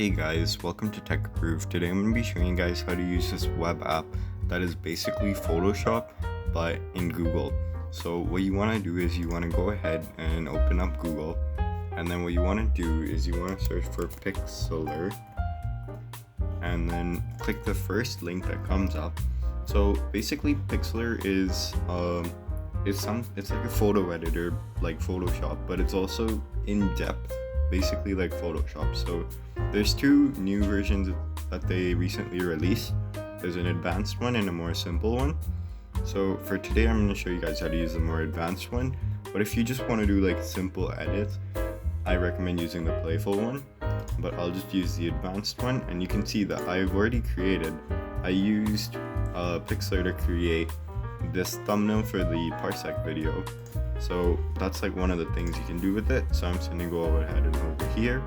Hey guys, welcome to Tech Approved. Today I'm going to be showing you guys how to use this web app that is basically Photoshop but in Google. So what you want to do is you want to go ahead and open up Google, and then what you want to do is you want to search for Pixlr and then click the first link that comes up. So basically Pixlr is it's like a photo editor like Photoshop, but it's also in depth basically like Photoshop. So there's two new versions that they recently released. There's an advanced one and a more simple one. So for today I'm going to show you guys how to use the more advanced one, but if you just want to do like simple edits, I recommend using the playful one, but I'll just use the advanced one. And you can see that I used Pixlr to create this thumbnail for the Parsec video. So that's like one of the things you can do with it. So I'm just gonna go ahead and over here.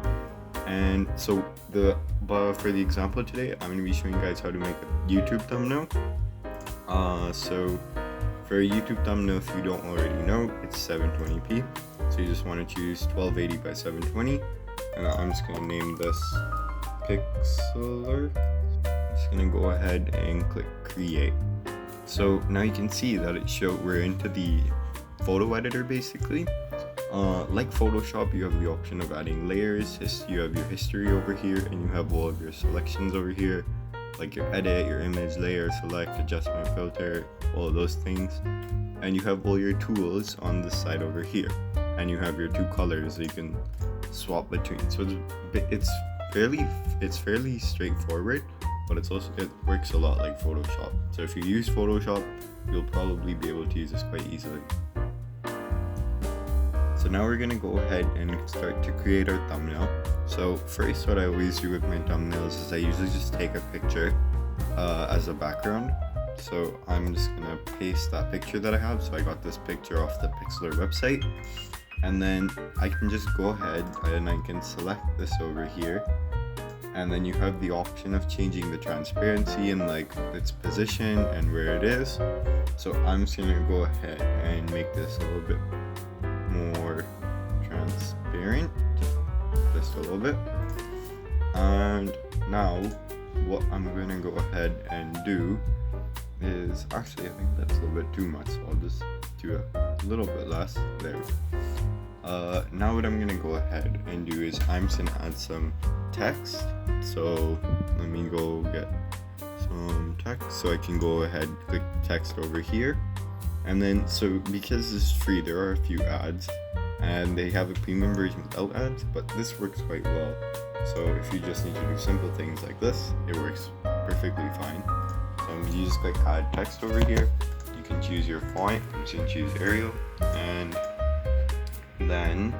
And so for the example today, I'm gonna be showing you guys how to make a YouTube thumbnail. So for a YouTube thumbnail, if you don't already know, it's 720p. So you just want to choose 1280 by 720, and I'm just gonna name this Pixlr. I'm just gonna go ahead and click create. So now you can see that we're into the photo editor basically. Like Photoshop, you have the option of adding layers, you have your history over here, and you have all of your selections over here, like your edit, your image, layer, select, adjustment, filter, all of those things. And you have all your tools on this side over here, and you have your two colors that you can swap between. So it's fairly straightforward, but it works a lot like Photoshop. So if you use Photoshop, you'll probably be able to use this quite easily. So now we're gonna go ahead and start to create our thumbnail. So first, what I always do with my thumbnails is I usually just take a picture as a background. So I'm just gonna paste that picture that I have. So I got this picture off the Pixlr website, and then I can just go ahead and I can select this over here. And then you have the option of changing the transparency and like its position and where it is. So I'm just gonna go ahead and make this a little bit more transparent, just a little bit. And now what I'm gonna go ahead and do is, actually I think that's a little bit too much, so I'll just do a little bit less. There. Now what I'm gonna go ahead and do is I'm just gonna add some text. So let me go get some text. So I can go ahead, click text over here, and then so because this is free, there are a few ads, and they have a premium version without ads, but this works quite well. So if you just need to do simple things like this, it works perfectly fine. So you just click add text over here. You can choose your font. I'm just gonna choose Arial, and then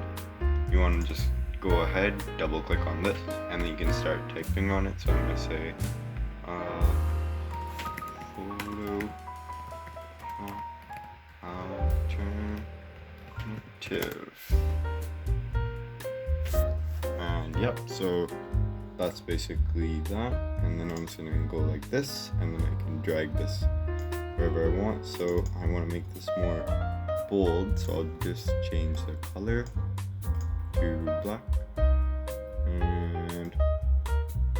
you want to just go ahead, double click on this, and then you can start typing on it. So I'm gonna say alternative, and yep, so that's basically that. And then I'm just gonna go like this, and then I can drag this wherever I want. So I want to make this more bold, so I'll just change the color to black, and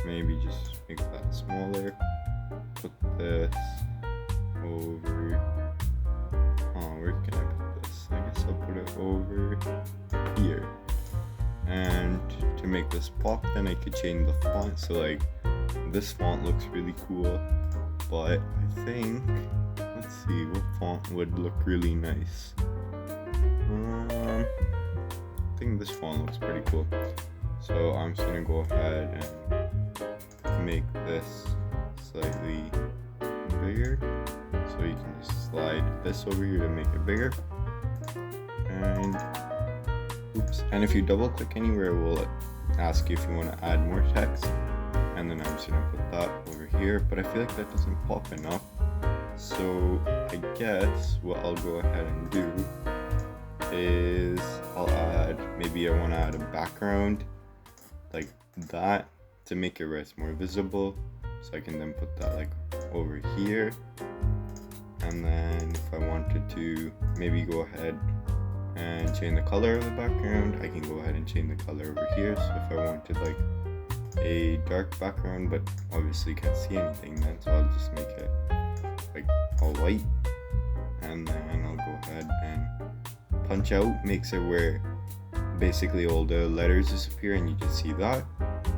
maybe just make that smaller. Put this over, where can I put this? I guess I'll put it over here. And to make this pop, then I could change the font. So like this font looks really cool, but I think, let's see, what font would look really nice? I think this font looks pretty cool. So I'm just gonna go ahead and make this slightly bigger. So you can just slide this over here to make it bigger. And oops. And if you double click anywhere, it will ask you if you want to add more text. And then I'm just gonna put that over here, but I feel like that doesn't pop enough. So I guess what I'll go ahead and do is maybe I want to add a background like that to make it where it's more visible. So I can then put that like over here. And then if I wanted to maybe go ahead and change the color of the background, I can go ahead and change the color over here. So if I wanted like a dark background, but obviously you can't see anything then, so I'll just make it like all white, and then I'll go ahead and punch out, makes it where basically all the letters disappear and you just see that.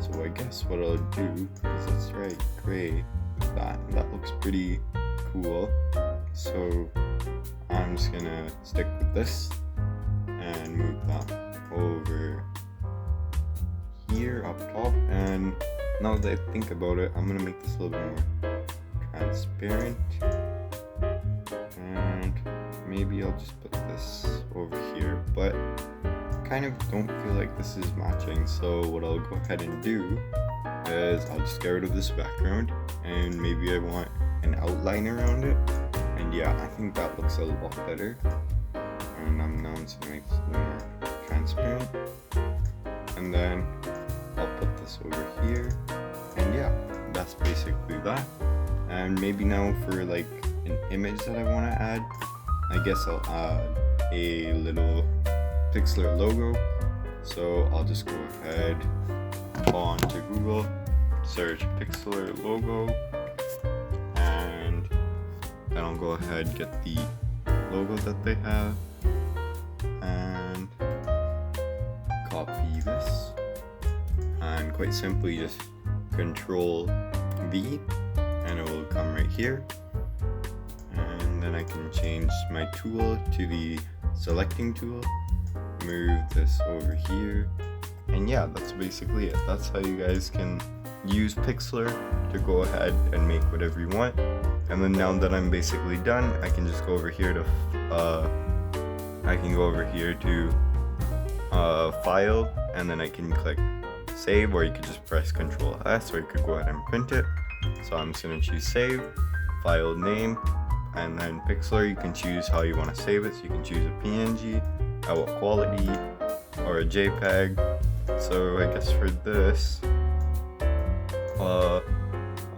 So I guess what I'll do is let's right gray that, and that looks pretty cool. So I'm just gonna stick with this and move that over here up top. And now that I think about it, I'm gonna make this a little bit more transparent, and maybe I'll just put this over here, but kind of don't feel like this is matching. So what I'll go ahead and do is I'll just get rid of this background, and maybe I want an outline around it, and yeah, I think that looks a lot better. And I'm now just gonna make this more transparent, and then I'll put this over here, and yeah, that's basically that. And maybe now for like an image that I want to add, I guess I'll add a little Pixlr logo. So I'll just go ahead on to Google, search Pixlr logo, and then I'll go ahead and get the logo that they have and copy this, and quite simply just Control V and it will come right here. And then I can change my tool to the selecting tool, move this over here, and yeah, that's basically it. That's how you guys can use Pixlr to go ahead and make whatever you want. And then now that I'm basically done, I can just go over here to file, and then I can click save, or you could just press Control S, or you could go ahead and print it. So I'm just gonna choose save, file name, and then Pixlr, you can choose how you want to save it. So you can choose a PNG, at what quality, or a JPEG. So I guess for this,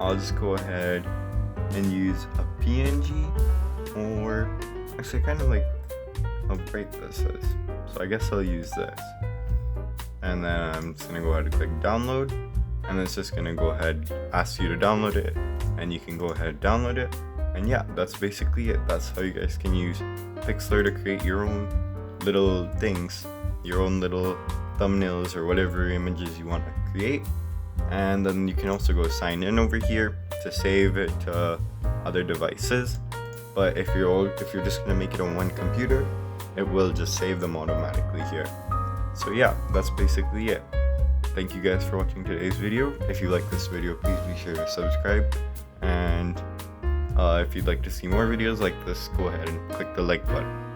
I'll just go ahead and use a PNG, or actually kind of like how bright this is. So I guess I'll use this. And then I'm just gonna go ahead and click download, and it's just gonna go ahead, ask you to download it, and you can go ahead and download it. And yeah, that's basically it. That's how you guys can use Pixlr to create your own little things, your own little thumbnails or whatever images you want to create. And then you can also go sign in over here to save it to other devices. But if you're just gonna make it on one computer, it will just save them automatically here. So yeah, that's basically it. Thank you guys for watching today's video. If you like this video, please be sure to subscribe. And if you'd like to see more videos like this, go ahead and click the like button.